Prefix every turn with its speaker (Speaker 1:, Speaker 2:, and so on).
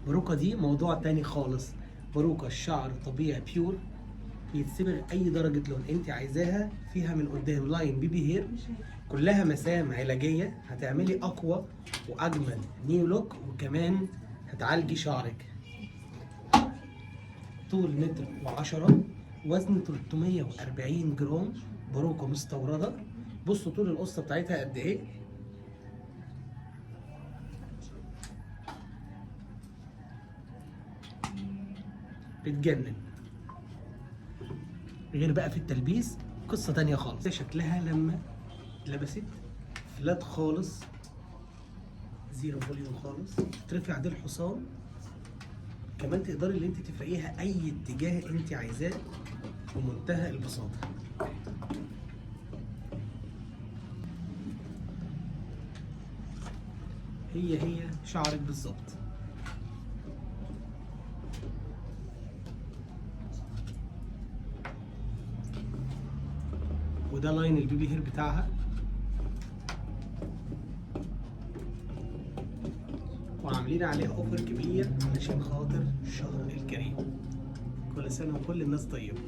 Speaker 1: باروكا دي موضوع تاني خالص. باروكا الشعر طبيعي بيور، بيتسبغ اي درجه لون انت عايزاها فيها. من قدام لاين بيبي هير، كلها مسام علاجيه، هتعملي اقوى واجمل نيو لوك، وكمان هتعالجي شعرك. طول متر و10، وزن 340 جرام، باروكا مستورده. بصوا طول القصه بتاعتها قد ايه. بتجنن. غير بقى في التلبيس قصة تانية خالص. شكلها لما اتلبست فلات خالص، زيرو فوليوم خالص، ترفع دي الحصان. كمان تقدري ان انت تفرقيها اي اتجاه انت عايزاه بمنتهى البساطة. هي شعرك بالظبط. وده لاين البيبي هير بتاعها، وعاملين عليها اوفر كبير علشان خاطر الشهر الكريم. كل سنة وكل الناس طيبة.